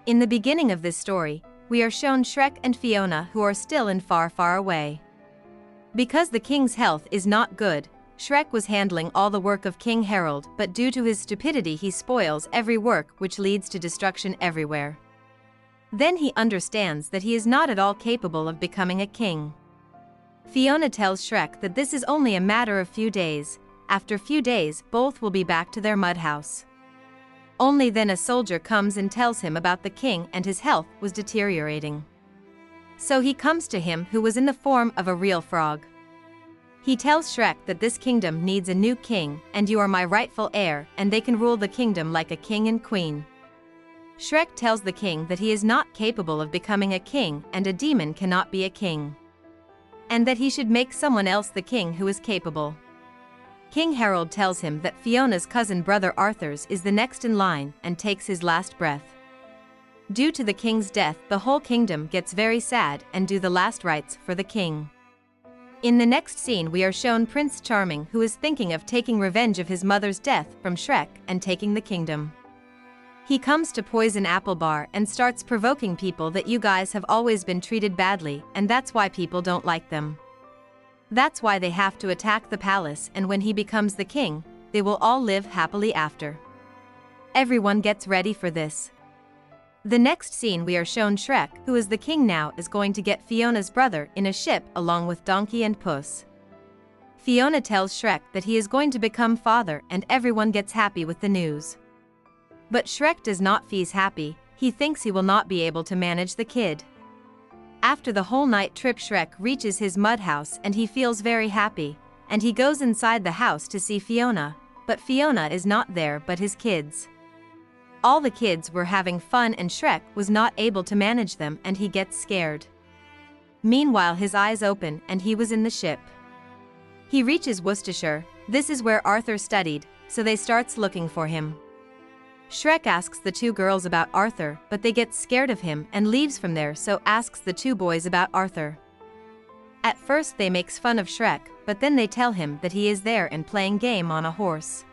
In the beginning of this story, we are shown Shrek and Fiona who are still in far, far away. Because the king's health is not good, Shrek was handling all the work of King Harold, but due to his stupidity he spoils every work, which leads to destruction everywhere. Then he understands that he is not at all capable of becoming a king. Fiona tells Shrek that this is only a matter of few days. After few days, both will be back to their mud house. Only then a soldier comes and tells him about the king and his health was deteriorating. So he comes to him who was in the form of a real frog. He tells Shrek that this kingdom needs a new king and you are my rightful heir and they can rule the kingdom like a king and queen. Shrek tells the king that he is not capable of becoming a king and a demon cannot be a king. And that he should make someone else the king who is capable. King Harold tells him that Fiona's cousin brother Arthur's is the next in line and takes his last breath. Due to the king's death, the whole kingdom gets very sad and do the last rites for the king. In the next scene we are shown Prince Charming who is thinking of taking revenge of his mother's death from Shrek and taking the kingdom. He comes to Poison Apple Bar and starts provoking people that you guys have always been treated badly and that's why people don't like them. That's why they have to attack the palace and when he becomes the king, they will all live happily after. Everyone gets ready for this. The next scene we are shown Shrek, who is the king now, is going to get Fiona's brother in a ship along with Donkey and Puss. Fiona tells Shrek that he is going to become father and everyone gets happy with the news. But Shrek does not feel happy, he thinks he will not be able to manage the kid. After the whole night trip Shrek reaches his mud house and he feels very happy, and he goes inside the house to see Fiona, but Fiona is not there but his kids. All the kids were having fun and Shrek was not able to manage them and he gets scared. Meanwhile his eyes open and he was in the ship. He reaches Worcestershire, this is where Arthur studied, so they starts looking for him. Shrek asks the two girls about Arthur but they get scared of him and leaves from there, so asks the two boys about Arthur. At first they makes fun of Shrek, but then they tell him that he is there and playing game on a horse.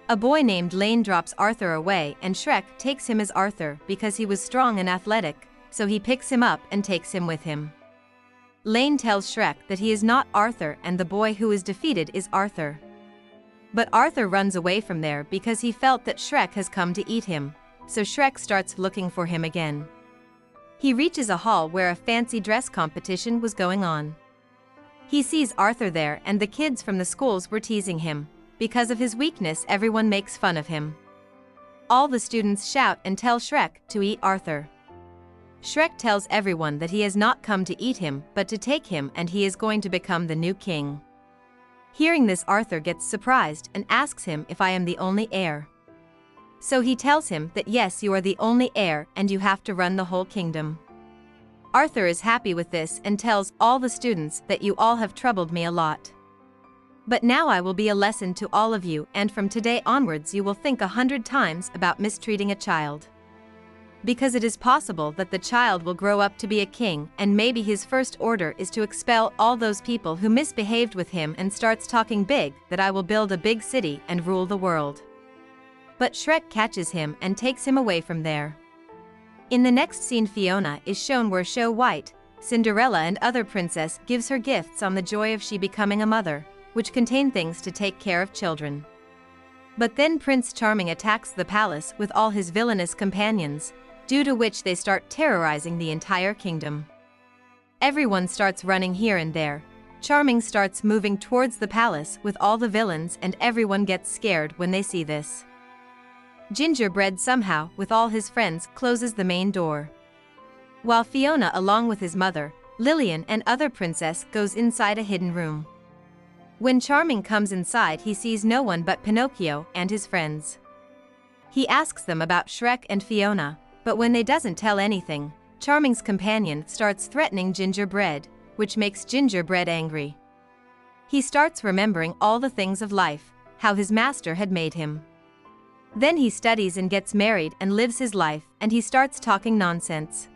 A boy named Lane drops Arthur away and Shrek takes him as Arthur because he was strong and athletic, so he picks him up and takes him with him. Lane tells Shrek that he is not Arthur and the boy who is defeated is Arthur. But Arthur runs away from there because he felt that Shrek has come to eat him, so Shrek starts looking for him again. He reaches a hall where a fancy dress competition was going on. He sees Arthur there and the kids from the schools were teasing him. Because of his weakness everyone makes fun of him. All the students shout and tell Shrek to eat Arthur. Shrek tells everyone that he has not come to eat him but to take him and he is going to become the new king. Hearing this Arthur gets surprised and asks him if I am the only heir. So he tells him that yes, you are the only heir and you have to run the whole kingdom. Arthur is happy with this and tells all the students that you all have troubled me a lot. But now I will be a lesson to all of you and from today onwards you will think 100 times about mistreating a child. Because it is possible that the child will grow up to be a king and maybe his first order is to expel all those people who misbehaved with him and starts talking big that I will build a big city and rule the world. But Shrek catches him and takes him away from there. In the next scene Fiona is shown where Snow White, Cinderella and other princess gives her gifts on the joy of she becoming a mother, which contain things to take care of children. But then Prince Charming attacks the palace with all his villainous companions, due to which they start terrorizing the entire kingdom. Everyone starts running here and there. Charming starts moving towards the palace with all the villains and everyone gets scared when they see this. Gingerbread somehow, with all his friends, closes the main door. While Fiona along with his mother, Lillian and other princess goes inside a hidden room. When Charming comes inside he sees no one but Pinocchio and his friends. He asks them about Shrek and Fiona, but when they doesn't tell anything, Charming's companion starts threatening Gingerbread, which makes Gingerbread angry. He starts remembering all the things of life, how his master had made him. Then he studies and gets married and lives his life and he starts talking nonsense.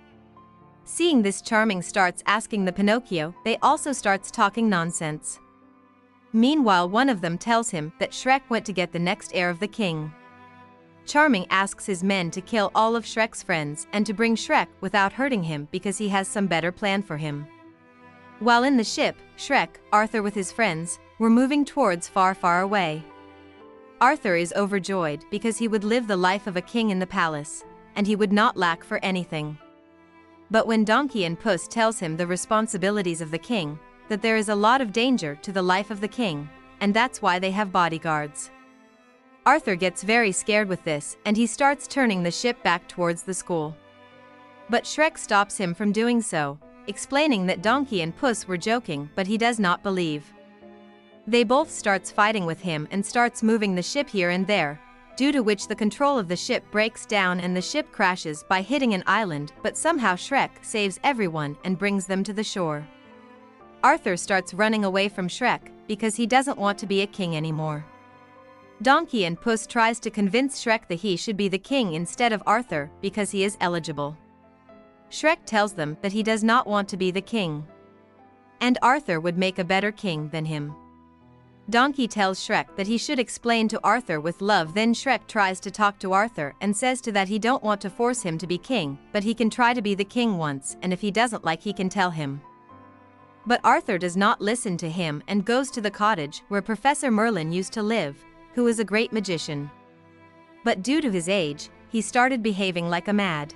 Seeing this Charming starts asking the Pinocchio, they also starts talking nonsense. Meanwhile one of them tells him that Shrek went to get the next heir of the king. Charming asks his men to kill all of Shrek's friends and to bring Shrek without hurting him because he has some better plan for him. While in the ship, Shrek, Arthur with his friends, were moving towards far, far away. Arthur is overjoyed because he would live the life of a king in the palace, and he would not lack for anything. But when Donkey and Puss tells him the responsibilities of the king, that there is a lot of danger to the life of the king, and that's why they have bodyguards. Arthur gets very scared with this and he starts turning the ship back towards the school. But Shrek stops him from doing so, explaining that Donkey and Puss were joking, but he does not believe. They both starts fighting with him and starts moving the ship here and there, due to which the control of the ship breaks down and the ship crashes by hitting an island, but somehow Shrek saves everyone and brings them to the shore. Arthur starts running away from Shrek because he doesn't want to be a king anymore. Donkey and Puss tries to convince Shrek that he should be the king instead of Arthur because he is eligible. Shrek tells them that he does not want to be the king, and Arthur would make a better king than him. Donkey tells Shrek that he should explain to Arthur with love. Then Shrek tries to talk to Arthur and says to that he don't want to force him to be king, but he can try to be the king once, and if he doesn't like he can tell him. But Arthur does not listen to him and goes to the cottage where Professor Merlin used to live, who is a great magician. But due to his age, he started behaving like a mad.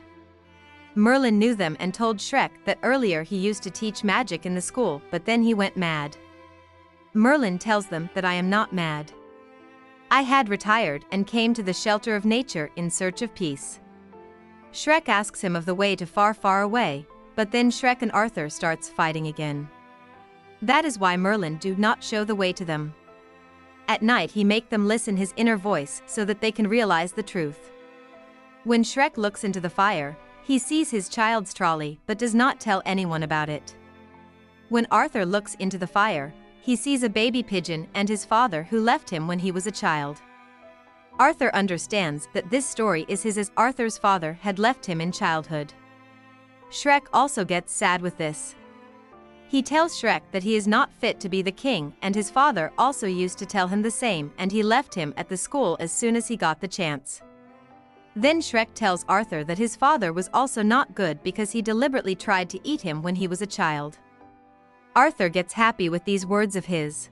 Merlin knew them and told Shrek that earlier he used to teach magic in the school, but then he went mad. Merlin tells them that I am not mad. I had retired and came to the shelter of nature in search of peace. Shrek asks him of the way to far, far away, but then Shrek and Arthur starts fighting again. That is why Merlin do not show the way to them. At night he make them listen his inner voice so that they can realize the truth. When Shrek looks into the fire, he sees his child's trolley but does not tell anyone about it. When Arthur looks into the fire, he sees a baby pigeon and his father who left him when he was a child. Arthur understands that this story is his as Arthur's father had left him in childhood. Shrek also gets sad with this. He tells Shrek that he is not fit to be the king, and his father also used to tell him the same, and he left him at the school as soon as he got the chance. Then Shrek tells Arthur that his father was also not good because he deliberately tried to eat him when he was a child. Arthur gets happy with these words of his.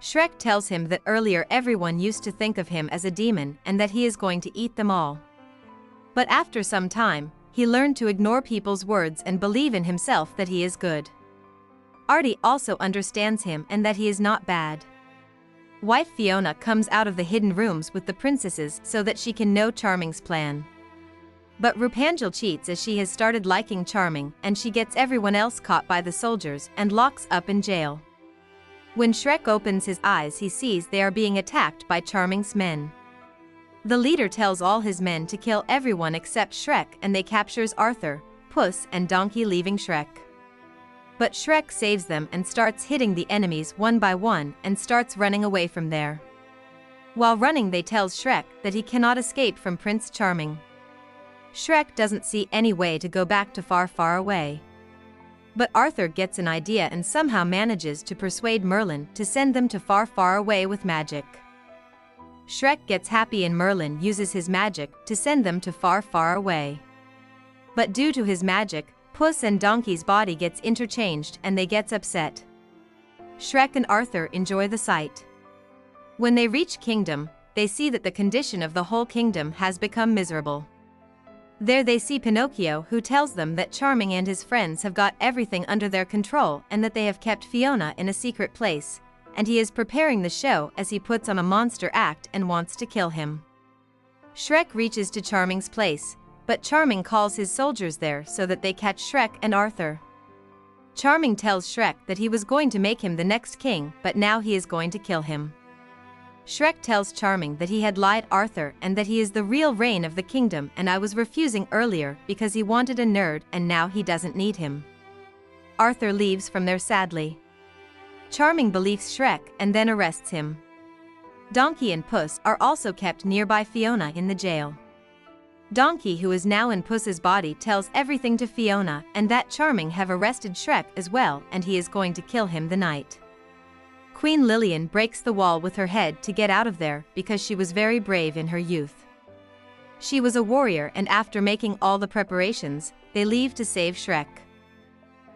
Shrek tells him that earlier everyone used to think of him as a demon and that he is going to eat them all. But after some time, he learned to ignore people's words and believe in himself that he is good. Artie also understands him and that he is not bad. Wife Fiona comes out of the hidden rooms with the princesses so that she can know Charming's plan. But Rapunzel cheats as she has started liking Charming, and she gets everyone else caught by the soldiers and locks up in jail. When Shrek opens his eyes he sees they are being attacked by Charming's men. The leader tells all his men to kill everyone except Shrek, and they captures Arthur, Puss and Donkey, leaving Shrek. But Shrek saves them and starts hitting the enemies one by one and starts running away from there. While running they tells Shrek that he cannot escape from Prince Charming. Shrek doesn't see any way to go back to far, far away. But Arthur gets an idea and somehow manages to persuade Merlin to send them to far, far away with magic. Shrek gets happy and Merlin uses his magic to send them to far, far away. But due to his magic, Puss and Donkey's body gets interchanged and they gets upset. Shrek and Arthur enjoy the sight. When they reach kingdom, they see that the condition of the whole kingdom has become miserable. There they see Pinocchio, who tells them that Charming and his friends have got everything under their control and that they have kept Fiona in a secret place, and he is preparing the show as he puts on a monster act and wants to kill him. Shrek reaches to Charming's place, but Charming calls his soldiers there so that they catch Shrek and Arthur. Charming tells Shrek that he was going to make him the next king, but now he is going to kill him. Shrek tells Charming that he had lied Arthur and that he is the real reign of the kingdom, and I was refusing earlier because he wanted a nerd and now he doesn't need him. Arthur leaves from there sadly. Charming believes Shrek and then arrests him. Donkey and Puss are also kept nearby Fiona in the jail. Donkey, who is now in Puss's body, tells everything to Fiona and that Charming have arrested Shrek as well and he is going to kill him the night. Queen Lillian breaks the wall with her head to get out of there because she was very brave in her youth. She was a warrior, and after making all the preparations, they leave to save Shrek.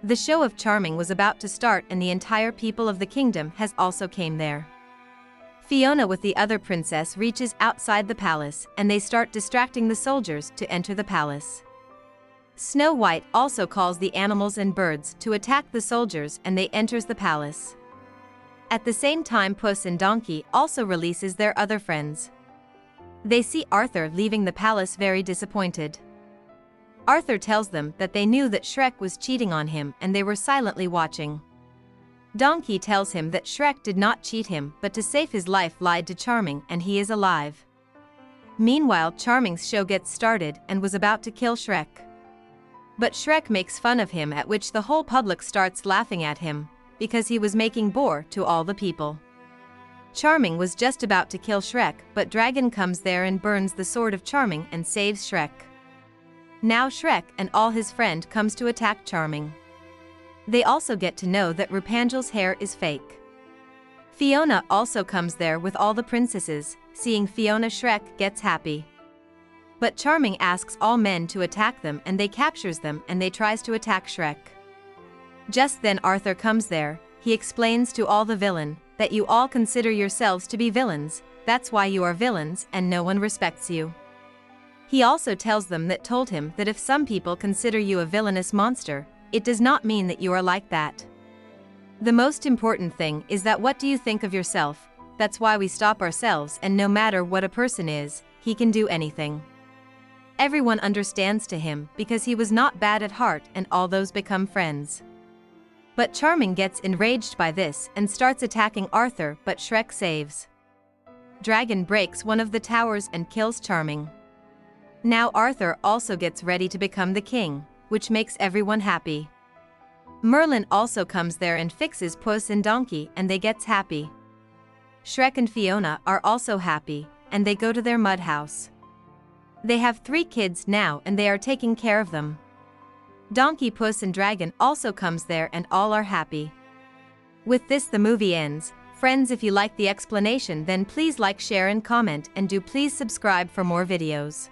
The show of charming was about to start, and the entire people of the kingdom has also came there. Fiona with the other princess reaches outside the palace, and they start distracting the soldiers to enter the palace. Snow White also calls the animals and birds to attack the soldiers, and they enters the palace. At the same time, Puss and Donkey also releases their other friends. They see Arthur leaving the palace very disappointed. Arthur tells them that they knew that Shrek was cheating on him and they were silently watching. Donkey tells him that Shrek did not cheat him but to save his life lied to Charming and he is alive. Meanwhile, Charming's show gets started and was about to kill Shrek. But Shrek makes fun of him, at which the whole public starts laughing at him, because he was making bore to all the people. Charming was just about to kill Shrek, but Dragon comes there and burns the sword of Charming and saves Shrek. Now Shrek and all his friend comes to attack Charming. They also get to know that Rapunzel's hair is fake. Fiona also comes there with all the princesses. Seeing Fiona, Shrek gets happy. But Charming asks all men to attack them and they captures them and they tries to attack Shrek. Just then Arthur comes there. He explains to all the villain that you all consider yourselves to be villains, that's why you are villains and no one respects you. He also tells them that told him that if some people consider you a villainous monster, it does not mean that you are like that. The most important thing is that what do you think of yourself, that's why we stop ourselves, and no matter what a person is, he can do anything. Everyone understands to him because he was not bad at heart and all those become friends. But Charming gets enraged by this and starts attacking Arthur, but Shrek saves. Dragon breaks one of the towers and kills Charming. Now Arthur also gets ready to become the king, which makes everyone happy. Merlin also comes there and fixes Puss and Donkey and they gets happy. Shrek and Fiona are also happy, and they go to their mud house. They have 3 kids now and they are taking care of them. Donkey, Puss and Dragon also comes there and all are happy. With this the movie ends. Friends, if you like the explanation then please like, share and comment, and do please subscribe for more videos.